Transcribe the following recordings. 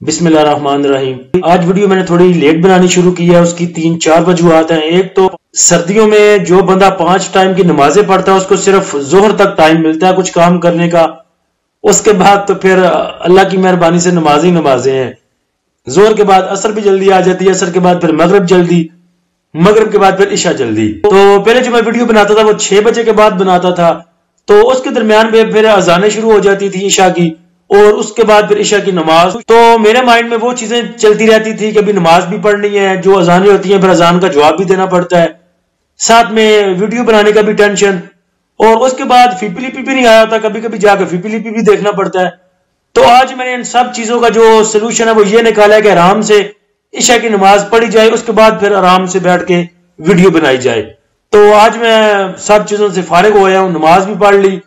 बिस्मिल्लाहिर्रहमानिर्रहीम। आज वीडियो मैंने थोड़ी लेट बनानी शुरू की है। उसकी 3-4 वजूहात हैं। एक तो सर्दियों में जो बंदा 5 टाइम की नमाजें पढ़ता है उसको सिर्फ जोहर तक टाइम मिलता है कुछ काम करने का। उसके बाद तो फिर अल्लाह की मेहरबानी से नमाजें ही नमाजें हैं। जोहर के बाद असर भी जल्दी आ जाती है, असर के बाद फिर मगरिब जल्दी, मगरिब के बाद फिर इशा जल्दी। तो पहले जो मैं वीडियो बनाता था वो 6 बजे के बाद बनाता था, तो उसके दरमियान में फिर अजानें शुरू हो जाती थी ईशा की, और उसके बाद फिर ईशा की नमाज। तो मेरे माइंड में वो चीजें चलती रहती थी कि अभी नमाज भी पढ़नी है, जो अजानें होती हैं फिर अजान का जवाब भी देना पड़ता है, साथ में वीडियो बनाने का भी टेंशन, और उसके बाद फीपीलीपी भी नहीं आया था, कभी कभी जाकर फीपीलीपी भी देखना पड़ता है। तो आज मैंने इन सब चीजों का जो सोल्यूशन है वो ये निकाला है कि आराम से ईशा की नमाज पढ़ी जाए, उसके बाद फिर आराम से बैठ के वीडियो बनाई जाए। तो आज मैं सब चीजों से फारिग हो गया हूं, नमाज भी पढ़ ली,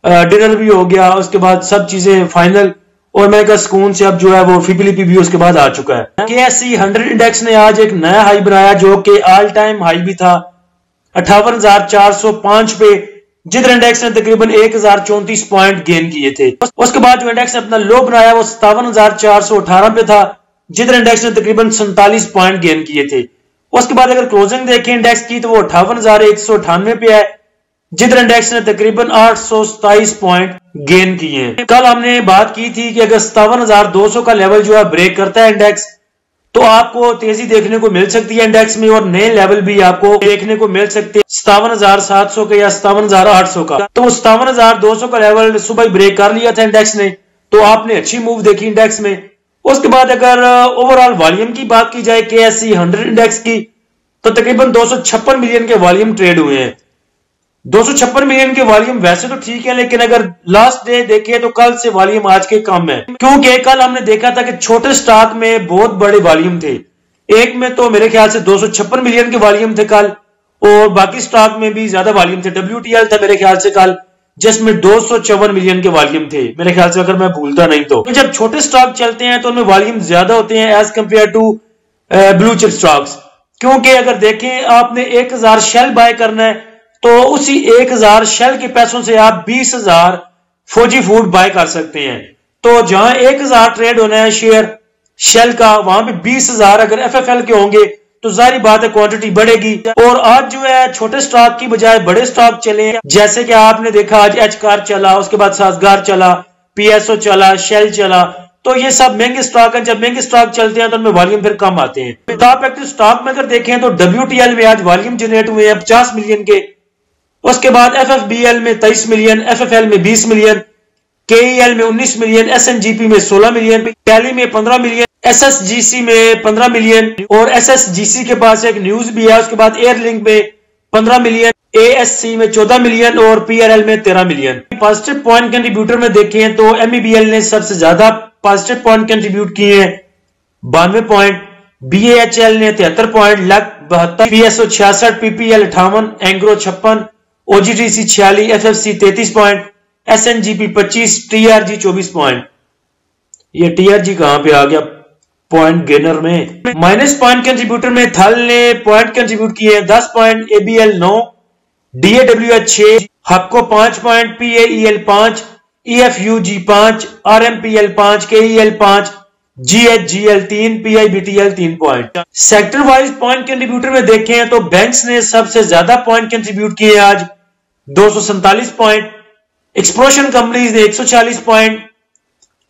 डिनर भी हो गया, उसके बाद सब चीजें फाइनल, और मैं कहा सुकून से अब जो है वो फीपीलीपी भी उसके बाद आ चुका है। KSE 100 इंडेक्स ने आज एक नया हाई बनाया जो कि ऑल टाइम हाई भी था 58,405 पे, जिधर इंडेक्स ने तकरीबन 1034 पॉइंट गेन किए थे। उसके बाद जो इंडेक्स ने अपना लो बनाया वो 57,418 पे था, जिधर इंडेक्स ने तकरीबन 47 पॉइंट गेन किए थे। उसके बाद अगर क्लोजिंग देखें इंडेक्स की तो वो 58,198 पे है, जिधर इंडेक्स ने तकरीबन 827 पॉइंट गेन किए हैं। कल हमने बात की थी कि अगर 57,200 का लेवल जो है ब्रेक करता है इंडेक्स, तो आपको तेजी देखने को मिल सकती है इंडेक्स में, और नए लेवल भी आपको देखने को मिल सकते हैं 57,700 का या 57,800 का। तो 57,200 का लेवल सुबह ही ब्रेक कर लिया था इंडेक्स ने, तो आपने अच्छी मूव देखी इंडेक्स में। उसके बाद अगर ओवरऑल वॉल्यूम की बात की जाए KSE 100 इंडेक्स की, तो तकरीबन 256 मिलियन के वॉल्यूम ट्रेड हुए हैं। 256 मिलियन के वॉल्यूम वैसे तो ठीक है, लेकिन अगर लास्ट डे देखें तो कल से वॉल्यूम आज के कम है, क्योंकि कल हमने देखा था कि छोटे स्टॉक में बहुत बड़े वॉल्यूम थे। एक में तो मेरे ख्याल से 256 मिलियन के वॉल्यूम थे कल, और बाकी स्टॉक में भी ज्यादा वॉल्यूम थे। WTL था मेरे ख्याल से कल, जिसमें 254 मिलियन के वॉल्यूम थे मेरे ख्याल से, अगर मैं भूलता नहीं तो। जब छोटे स्टॉक चलते हैं तो उनमें वॉल्यूम ज्यादा होते हैं as compared to blue chip stocks, क्योंकि अगर देखें आपने 1000 शेल बाय करना है तो उसी 1000 शेल के पैसों से आप 20,000 फौजी फूड बाय कर सकते हैं। तो जहां 1000 ट्रेड होना है शेयर शेल का, वहां पे 20,000 अगर FFL के होंगे तो जारी बात है क्वांटिटी बढ़ेगी। और आज जो है छोटे स्टॉक की बजाय बड़े स्टॉक चले, जैसे कि आपने देखा आज एचकार चला, उसके बाद साजगार चला, PSO चला, शेल चला, तो ये सब महंगे स्टॉक हैं। जब महंगे स्टॉक चलते हैं तो उनमें वॉल्यूम फिर कम आते हैं। टॉप एक्टिव स्टॉक में अगर देखें तो WTL में आज वॉल्यूम जनरेट हुए हैं 50 मिलियन के, उसके बाद FFBL में 23 मिलियन, FFL में 20 मिलियन, KEL में 19 मिलियन, SNGP में 16 मिलियन, टैली में 15 मिलियन, SSGC में 15 मिलियन, और SSGC के पास एक न्यूज भी है। उसके बाद एयरलिंक में 15 मिलियन, ASC में 14 मिलियन और PRL में 13 मिलियन। पॉजिटिव पॉइंट कंट्रीब्यूटर में देखें तो MEBL ने सबसे ज्यादा पॉजिटिव पॉइंट कंट्रीब्यूट किए हैं 92 पॉइंट, BAHL ने 73 point, luck 72, PSO 66, PPL 58, Engro 56, OGTC 46, FFC 33 point, SNGP 25, TRG 24 point. ये TRG कहां पे आ गया पॉइंट गेनर में। माइनस पॉइंट कंट्रीब्यूटर में थल ने पॉइंट कंट्रीब्यूट किए 10 point, ABL 9, DAWH 6, हपको 5 point, PAEL 5, EFUG 5, RMPL 5, KEL 5, GHGL 3, PIBTL 3 point. Sector wise point contributor में देखें तो बैंक्स ने सबसे ज्यादा पॉइंट कंट्रीब्यूट किए आज 247 पॉइंट, एक्सप्लोशन कंपनीज ने 140 point,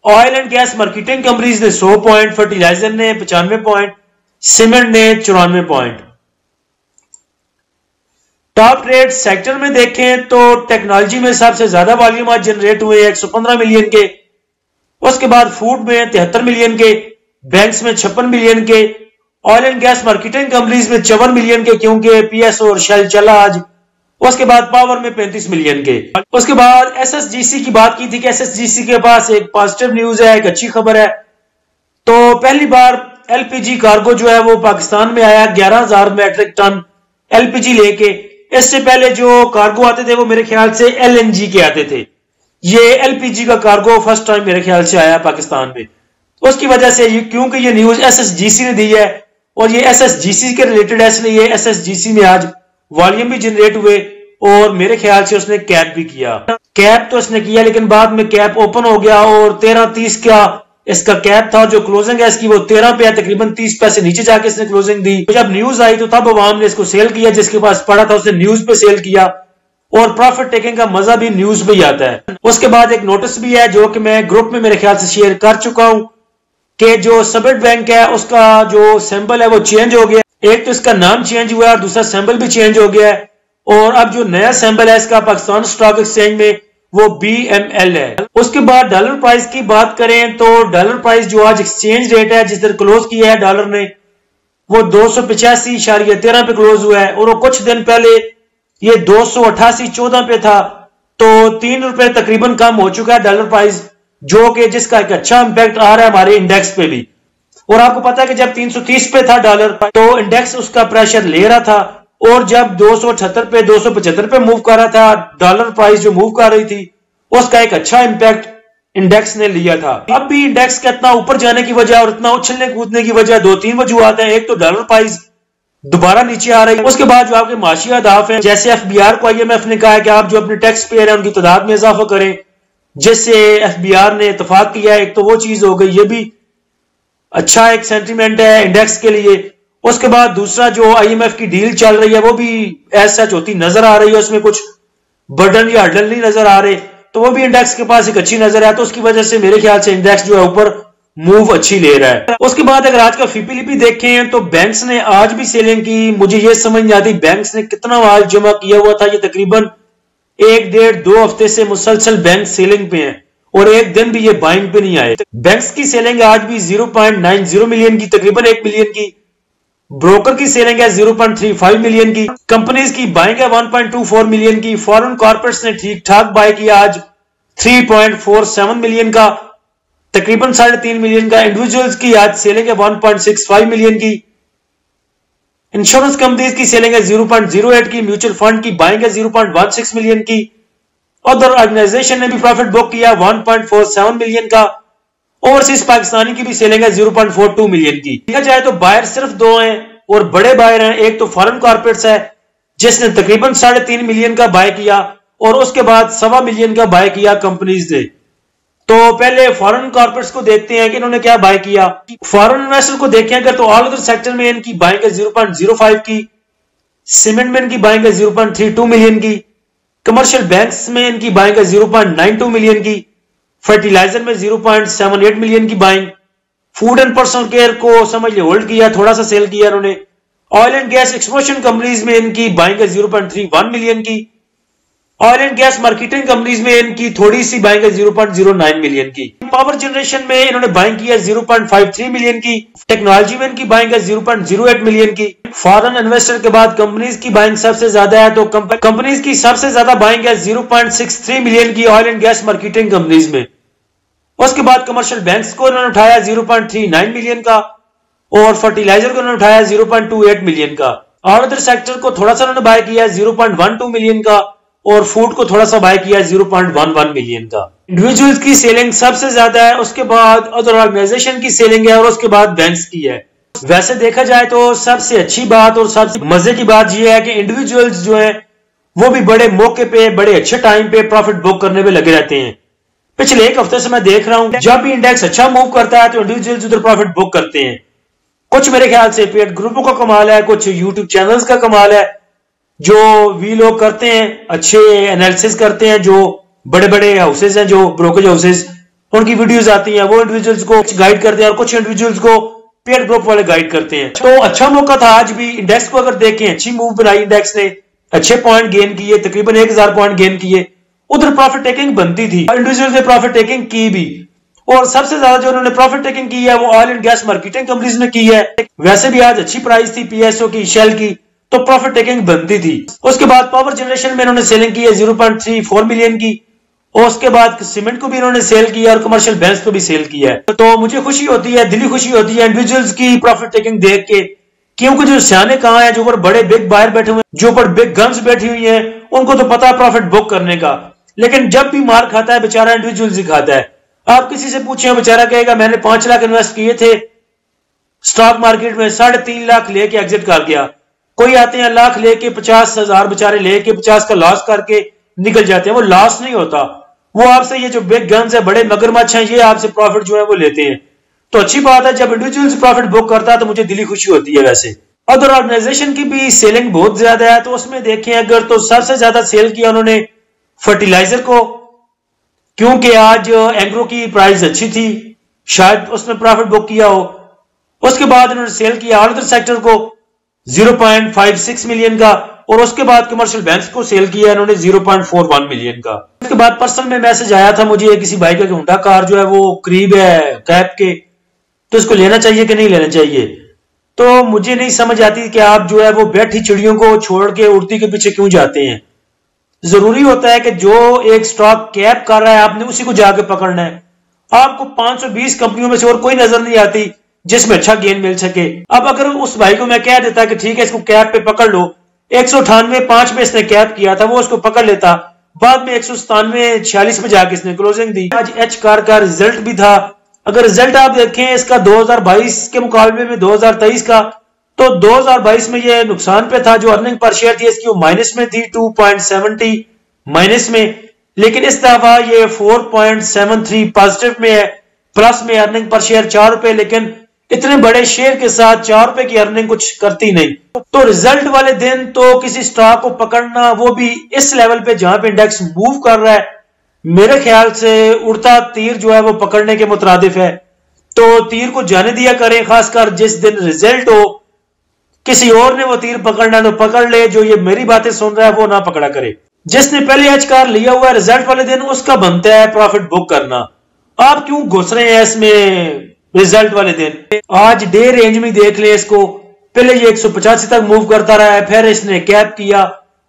oil and gas marketing companies ने 100 पॉइंट, फर्टिलाइजर ने 95 पॉइंट, सीमेंट ने 94 पॉइंट। टॉप ट्रेड सेक्टर में देखें तो टेक्नोलॉजी में सबसे ज्यादा वॉल्यूम आज जनरेट हुए 115 मिलियन के, उसके बाद फूड में 73 मिलियन के, बैंक्स में 56 मिलियन के, oil and gas marketing companies में 54 मिलियन के, क्योंकि PSO और शेल चला आज, उसके बाद पावर में 35 मिलियन के। उसके बाद SSGC की बात की थी कि SSGC के पास एक पॉजिटिव न्यूज है, एक अच्छी खबर है। तो पहली बार LPG कार्गो जो है वो पाकिस्तान में आया 11,000 मैट्रिक टन LPG लेके। इससे पहले जो कार्गो आते थे वो मेरे ख्याल से LNG के आते थे, ये LPG का कार्गो फर्स्ट टाइम मेरे ख्याल से आया पाकिस्तान में। उसकी वजह से क्योंकि ये न्यूज SSGC ने दी है और ये SSGC के रिलेटेड है, इसलिए ये SSGC में आज वॉल्यूम भी जनरेट हुए, और मेरे ख्याल से उसने कैप भी किया। कैप तो उसने किया लेकिन बाद में कैप ओपन हो गया और 13.30 का इसका कैप था, जो क्लोजिंग है इसकी वो 13 पे है, तकरीबन 30 पैसे नीचे जाके इसने क्लोजिंग दी। तो जब न्यूज आई तो तब अवाम ने इसको सेल किया, जिसके पास पड़ा था उसने न्यूज पे सेल किया, और प्रॉफिट टेकिंग का मजा भी न्यूज पे ही आता है। उसके बाद एक नोटिस भी है जो कि मैं ग्रुप में मेरे ख्याल से शेयर कर चुका हूं कि जो सबेट बैंक है उसका जो सिंबल है वो चेंज हो गया। एक तो इसका नाम चेंज हुआ और दूसरा सिंबल भी चेंज हो गया है, और अब जो नया सिंबल है इसका पाकिस्तान स्टॉक एक्सचेंज में वो BML है। उसके बाद डॉलर प्राइस की बात करें तो डॉलर प्राइस जो आज एक्सचेंज रेट है जिस तरह क्लोज किया है डॉलर ने, वो 285.13 पे क्लोज हुआ है, और वो कुछ दिन पहले ये 288.14 पे था, तो 3 रुपए तकरीबन कम हो चुका है डॉलर प्राइस, जो कि जिसका एक अच्छा इंपैक्ट आ रहा है हमारे इंडेक्स पे भी। और आपको पता है कि जब 330 पे था डॉलर तो इंडेक्स उसका प्रेशर ले रहा था, और जब 278 पे 275 पे मूव कर रहा था डॉलर प्राइस जो मूव कर रही थी, उसका एक अच्छा इंपैक्ट इंडेक्स ने लिया था। अब भी इंडेक्स का इतना ऊपर जाने की वजह और इतना उछलने कूदने की वजह 2-3 वजूहत हैं। एक तो डॉलर प्राइस दोबारा नीचे आ रही है, उसके बाद जो आपके माशी अहदाफ हैं, जैसे FBR को IMF ने कहा है कि आप जो अपने टैक्स पेयर हैं उनकी तादाद में इजाफा करें, जिससे FBR ने इतफाक किया है। एक तो वो चीज हो गई, ये भी अच्छा एक सेंटीमेंट है इंडेक्स के लिए। उसके बाद दूसरा जो IMF की डील चल रही है वो भी ऐसा होती नजर आ रही है, उसमें कुछ बर्डन या हर्डल नहीं नजर आ रहे, तो वो भी इंडेक्स के पास एक अच्छी नजर है। तो उसकी वजह से मेरे ख्याल से इंडेक्स जो है ऊपर मूव अच्छी ले रहा है। उसके बाद अगर आज का फीपीलीपी देखें तो बैंक्स ने आज भी सेलिंग की। मुझे ये समझ नहीं आती बैंक्स ने कितना माल जमा किया हुआ था। ये तकरीबन 1-1.5-2 हफ्ते से मुसलसल बैंक सेलिंग पे हैं, और एक दिन भी ये बाइंग पे नहीं आए। बैंक्स की सेलिंग आज भी 0.90 मिलियन की, तकरीबन 1 मिलियन की। ब्रोकर की सेलिंग है 0.35 मिलियन की। कंपनीज की बाइंग है 1.24 मिलियन की। फॉरेन कॉर्पोरेट्स ने ठीक ठाक बाय किया आज 3.47 मिलियन का, तकरीबन 3.5 मिलियन का। इंडिविजुअल्स की आज सेलिंग है 1.65 मिलियन की। इंश्योरेंस कंपनीज की सेलिंग है 0.08 की। म्यूचुअल फंड की बाइंग है 0.16 मिलियन की। अदर ऑर्गेनाइजेशन ने भी प्रॉफिट बुक किया 1.47 मिलियन का। ओवरसीज पाकिस्तानी की भी सेलिंग है 0.42 मिलियन की। देखा जाए तो बायर सिर्फ 2 हैं और बड़े बायर हैं। एक तो फॉरेन कॉर्पोरेट्स है जिसने तकरीबन 3.5 मिलियन का बाय किया, और उसके बाद 1.25 मिलियन का बाय किया कंपनीज ने। तो पहले फॉरेन कॉर्पोरेट्स को देखते हैं कि इन्होंने क्या बाय किया। फॉरेन इन्वेस्टर को देखें अगर तो ऑल अदर सेक्टर में इनकी बाइंग है 0.05 की। सीमेंट में इनकी बाइंग है 0.32 मिलियन की। कमर्शियल बैंक्स में इनकी बाइंग है 0.92 मिलियन की। फर्टिलाइजर में 0.78 मिलियन की buying. Food and personal care को समझ ले होल्ड किया, थोड़ा सा सेल किया इन्होंने। Oil and gas exploration companies में इनकी बाइंग है 0.31 मिलियन की। Oil and gas marketing companies में इनकी थोड़ी सी बाइंग है 0.09 मिलियन की। पावर जनरेशन में इन्होंने बाइंग की है 0.53 मिलियन की। टेक्नोलॉजी में इनकी बाइंग है 0.08 मिलियन की। फॉरेन इन्वेस्टर के बाद कंपनीज की बाइंग सबसे ज्यादा है, तो कंपनीज की सबसे ज्यादा बाइंग है 0.63 मिलियन की oil and gas marketing companies में। उसके बाद कमर्शियल बैंक्स को इन्होंने उठाया 0.39 मिलियन का, और फर्टिलाइजर को इन्होंने उठाया 0.28 मिलियन का। और अदर सेक्टर को थोड़ा सा इन्होंने बाय किया 0.12 मिलियन का, और फूड को थोड़ा सा बाय किया 0.11 मिलियन का। इंडिविजुअल्स की सेलिंग सबसे ज्यादा है, उसके बाद अदर ऑर्गेनाइजेशन की सेलिंग है, और उसके बाद बैंक्स की है। वैसे देखा जाए तो सबसे अच्छी बात और सबसे मजे की बात यह है कि इंडिविजुअल्स जो है वो भी बड़े मौके पे बड़े अच्छे टाइम पे प्रॉफिट बुक करने में लगे रहते हैं। पिछले एक हफ्ते से मैं देख रहा हूं जब भी इंडेक्स अच्छा मूव करता है तो इंडिविजुअल्स उधर प्रॉफिट बुक करते हैं। कुछ मेरे ख्याल से पेड ग्रुपों का कमाल है, कुछ यूट्यूब चैनल्स का कमाल है, जो वी लोग करते हैं अच्छे एनालिसिस करते हैं, जो बड़े बड़े हाउसेज हैं, जो ब्रोकरेज हाउसेज, उनकी वीडियोस आती हैं, वो इंडिविजुअल्स को गाइड करते हैं, और कुछ इंडिविजुअल्स को पेड ग्रुप वाले गाइड करते हैं। तो अच्छा मौका था आज भी। इंडेक्स को अगर देखें अच्छी मूव बनाई इंडेक्स ने, अच्छे पॉइंट गेन किए, तकरीबन 1000 पॉइंट गेन किए। उधर प्रॉफिट टेकिंग बनती थी, इंडिविजुअल ने प्रॉफिट टेकिंग की भी, और सबसे ज्यादा जो उन्होंने प्रॉफिट टेकिंग की है वो oil and gas marketing companies ने की है। वैसे भी आज अच्छी प्राइस थी PSO की, शेल की, तो प्रॉफिट टेकिंग बनती थी। उसके बाद पावर जनरेशन में इन्होंने सेलिंग की है 0.34 मिलियन की, और उसके बाद सीमेंट को भी इन्होंने सेल किया, और कमर्शियल बैंक्स को भी सेल किया है। तो मुझे खुशी होती है, दिली खुशी होती है इंडिविजुअल्स की प्रॉफिट टेकिंग देख के, क्योंकि जो सियाने कहां हैं, जो ऊपर बड़े बिग बायर बैठे हुए, जो ऊपर बिग गन्स बैठी हुई हैं, उनको तो पता है प्रॉफिट बुक करने का। लेकिन जब भी मार खाता है बेचारा इंडिविजुअल ही खाता है। आप किसी से पूछे बेचारा कहेगा मैंने 5 लाख इन्वेस्ट किए थे स्टॉक मार्केट में, 3.5 लाख लेके एग्जिट कर गया। कोई आते हैं लाख लेके 50,000 बेचारे लेके 50 का लॉस करके निकल जाते हैं। वो लॉस नहीं होता, वो आपसे ये जो बिग गन्स है, बड़े मगरमच्छ हैं, ये आपसे प्रॉफिट जो है वो लेते हैं। तो अच्छी बात है, जब इंडिविजुअल्स प्रॉफिट बुक करता है तो मुझे दिली खुशी होती है। वैसे अदर ऑर्गेनाइजेशन की भी सेलिंग बहुत ज्यादा है, तो उसमें देखें अगर तो सबसे ज्यादा सेल किया उन्होंने फर्टिलाइजर को, क्योंकि आज एग्रो की प्राइस अच्छी थी, शायद उसने प्रॉफिट बुक किया हो। उसके बाद उन्होंने सेल किया ऑल अदर सेक्टर को 0.56 मिलियन का, और उसके बाद कमर्शियल बैंक्स को सेल किया इन्होंने 0.41 मिलियन का। उसके बाद पर्सनल में मैसेज आया था मुझे किसी भाई का, होंडा कार जो है वो करीब है कैप के, तो इसको लेना चाहिए कि नहीं लेना चाहिए। तो मुझे नहीं समझ आती कि आप जो है वो बैठी चिड़ियों को छोड़ के उड़ती के पीछे क्यों जाते हैं। जरूरी होता है कि जो एक स्टॉक कैप कर रहा है आपने उसी को जाके पकड़ना है। आपको 520 कंपनियों में से और कोई नजर नहीं आती जिसमें अच्छा गेन मिल सके। अब अगर उस भाई को मैं कह देता कि ठीक है इसको कैप पे पकड़ लो, 198.5 में इसने कैप किया था, वो उसको पकड़ लेता, बाद में 197.46 में जाके इसने क्लोजिंग दी। आज एच कार का रिजल्ट भी था, अगर रिजल्ट आप देखें इसका 2022 के मुकाबले में 2023 का, तो 2022 में ये नुकसान पे था, जो अर्निंग पर शेयर थी इसकी वो माइनस में थी 2.70 माइनस में, लेकिन इस दफा ये 4.73 पॉजिटिव में है, प्लस में अर्निंग पर शेयर 4 रुपए, लेकिन इतने बड़े शेयर के साथ 4 रुपए की अर्निंग कुछ करती नहीं। तो रिजल्ट वाले दिन तो किसी स्टॉक को पकड़ना, वो भी इस लेवल पे जहां पे इंडेक्स मूव कर रहा है, मेरे ख्याल से उड़ता तीर जो है वो पकड़ने के मुतरादिफ है। तो तीर को जाने दिया करें, खासकर जिस दिन रिजल्ट हो, किसी और ने वो तीर पकड़ना तो पकड़ ले, जो ये मेरी बातें सुन रहा है वो ना पकड़ा करे। जिसने पहले एच कार लिया हुआ है रिजल्ट वाले दिन, उसका बनता है प्रॉफिट बुक करना। आप क्यों घुस रहे हैं इसमें रिजल्ट वाले दिन? आज डे रेंज में देख ले इसको, पहले ये 185 तक मूव करता रहा है, फिर इसने कैप किया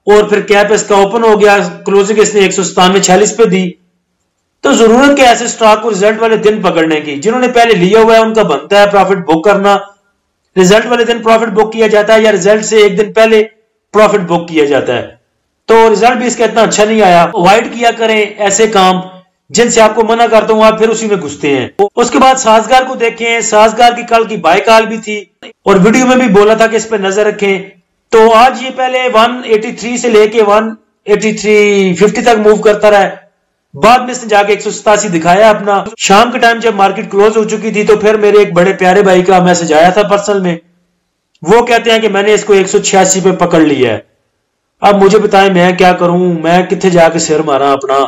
और फिर कैप इसका ओपन हो गया, क्लोजिंग इसने 197.46 पे दी। तो जरूरत क्या ऐसे स्टॉक को रिजल्ट वाले दिन पकड़ने की? जिन्होंने पहले लिया हुआ है उनका बनता है प्रॉफिट बुक करना। रिजल्ट वाले दिन प्रॉफिट बुक किया जाता है या रिजल्ट से एक दिन पहले प्रॉफिट बुक किया जाता है? तो रिजल्ट भी इसका इतना अच्छा नहीं आया। अवॉइड किया करें ऐसे काम जिनसे आपको मना करता हूं आप फिर उसी में घुसते हैं। उसके बाद साजगार को देखें, साजगार की कल की बाय कॉल भी थी और वीडियो में भी बोला था कि इस पर नजर रखें। तो आज ये पहले 183 से लेके 183.50 तक मूव करता रहा है, बाद में इसने जाके 187 दिखाया अपना। शाम के टाइम जब मार्केट क्लोज हो चुकी थी तो फिर मेरे एक बड़े प्यारे भाई का मैसेज आया था पर्सनल में, वो कहते हैं कि मैंने इसको 186 पे पकड़ लिया है। अब मुझे बताएं मैं क्या करूं, मैं कितने जाके सिर मारा अपना।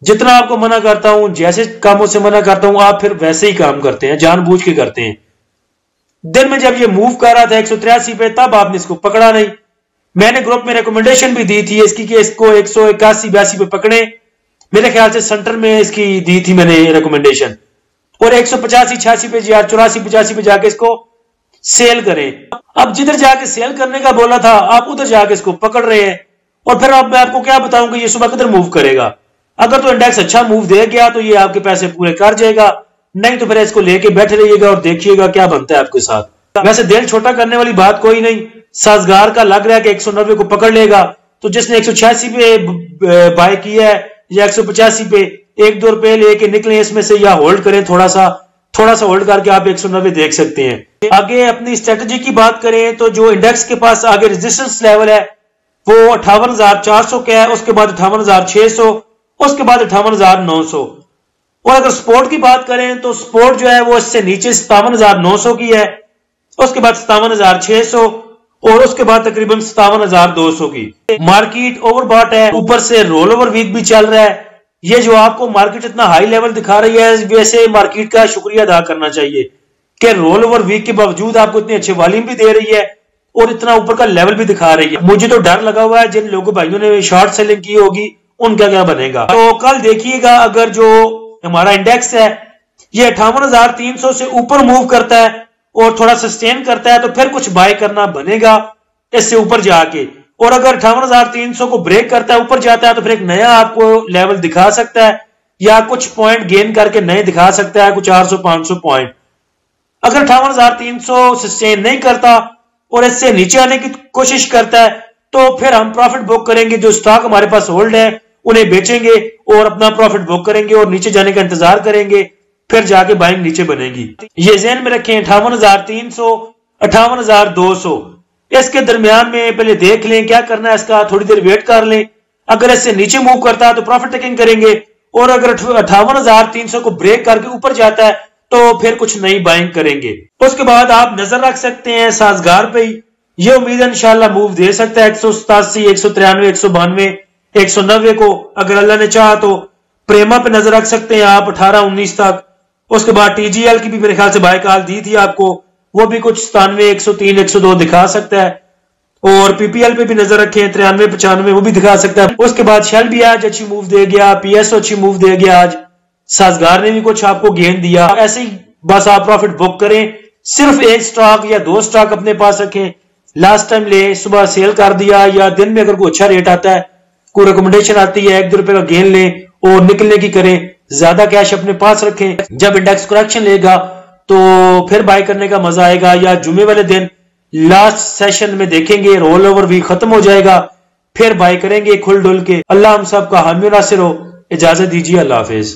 जितना आपको मना करता हूं, जैसे कामों से मना करता हूं, आप फिर वैसे ही काम करते हैं, जानबूझ के करते हैं। दिन में जब ये मूव कर रहा था 183 पे, तब आपने इसको पकड़ा नहीं। मैंने ग्रुप में रिकमेंडेशन भी दी थी इसकी कि इसको 181-82 पे पकड़े। मेरे ख्याल से सेंटर में इसकी दी थी मैंने रिकमेंडेशन, और 185-86 पे या 84-85 पे जाके इसको सेल करें। अब जिधर जाके सेल करने का बोला था आप उधर जाके इसको पकड़ रहे हैं, और फिर अब मैं आपको क्या बताऊं कि ये सुबह किधर मूव करेगा। अगर तो इंडेक्स अच्छा मूव दे गया तो ये आपके पैसे पूरे कर जाएगा, नहीं तो फिर इसको लेके बैठे रहिएगा और देखिएगा क्या बनता है आपके साथ। वैसे दिल छोटा करने वाली बात कोई नहीं। साजगार का लग रहा है कि 190 को पकड़ लेगा, तो जिसने 186 पे बाय किया है या 185 पे 1-2 रुपए लेके निकले इसमें से, या होल्ड करें थोड़ा सा होल्ड करके आप 190 देख सकते हैं। आगे अपनी स्ट्रेटजी की बात करें तो जो इंडेक्स के पास आगे रेजिस्टेंस लेवल है वो 58,400 का है, उसके बाद 58,600, उसके बाद 58,900। और अगर स्पोर्ट की बात करें तो स्पोर्ट जो है वो इससे नीचे 57,900 की है, उसके बाद 57,600 और उसके बाद तकरीबन 57,200 की। मार्केट ओवरबॉट है, ऊपर से रोल ओवर वीक भी चल रहा है। ये जो आपको मार्केट इतना हाई लेवल दिखा रही है, वैसे मार्केट का शुक्रिया अदा करना चाहिए कि रोल ओवर वीक के बावजूद आपको इतने अच्छे वॉल्यूम भी दे रही है और इतना ऊपर का लेवल भी दिखा रही है। मुझे तो डर लगा हुआ है जिन लोगों भाइयों ने शॉर्ट सेलिंग की होगी उनका क्या बनेगा। तो कल देखिएगा अगर जो हमारा इंडेक्स है ये 58,300 से ऊपर मूव करता है और थोड़ा सस्टेन करता है तो फिर कुछ बाय करना बनेगा इससे ऊपर जाके। और अगर 58,300 को ब्रेक करता है, ऊपर जाता है, तो फिर एक नया आपको लेवल दिखा सकता है या कुछ पॉइंट गेन करके नए दिखा सकता है, कुछ 400-500 पॉइंट। अगर 58,300 सस्टेन नहीं करता और इससे नीचे आने की कोशिश करता है तो फिर हम प्रॉफिट बुक करेंगे। जो स्टॉक हमारे पास होल्ड है उन्हें बेचेंगे और अपना प्रॉफिट बुक करेंगे और नीचे जाने का इंतजार करेंगे, फिर जाके बाइंग नीचे बनेगी। ये ज़हन में रखें, 58,300, 58,200 इसके दरमियान में पहले देख लें क्या करना है इसका, थोड़ी देर वेट कर लें। अगर इससे नीचे मूव करता है तो प्रॉफिट टेकिंग करेंगे और अगर 58,300 को ब्रेक करके ऊपर जाता है तो फिर कुछ नई बाइंग करेंगे। उसके बाद आप नजर रख सकते हैं साजगार पे ही, ये उम्मीद है इंशाल्लाह मूव दे सकता है 187, 193, 192, 190 को। अगर अल्लाह ने चाहा तो प्रेमा पे नजर रख सकते हैं आप 18-19 तक। उसके बाद टीजीएल की भी मेरे ख्याल से बाय कॉल दी थी आपको, वो भी कुछ 97, 103, 102 दिखा सकता है। और पीपीएल पे भी नजर रखें 93, 95 वो भी दिखा सकता है। उसके बाद शेल भी आज अच्छी मूव दे गया, पीएसओ अच्छी मूव दे गया, आज साजगार ने भी कुछ आपको गेन दिया। ऐसे ही बस आप प्रॉफिट बुक करें, सिर्फ एक स्टॉक या दो स्टॉक अपने पास रखें। लास्ट टाइम ले सुबह सेल कर दिया, या दिन में अगर कोई अच्छा रेट आता है, कोई रिकमेंडेशन आती है 1-2 रुपए का गेन लें और निकलने की करें। ज्यादा कैश अपने पास रखें, जब इंडेक्स करेक्शन लेगा तो फिर बाय करने का मजा आएगा। या जुमे वाले दिन लास्ट सेशन में देखेंगे रोल ओवर भी खत्म हो जाएगा, फिर बाय करेंगे खुल डुल के। अल्लाह हम सब का हामी नासिर हो। इजाजत दीजिए, अल्लाह हाफिज।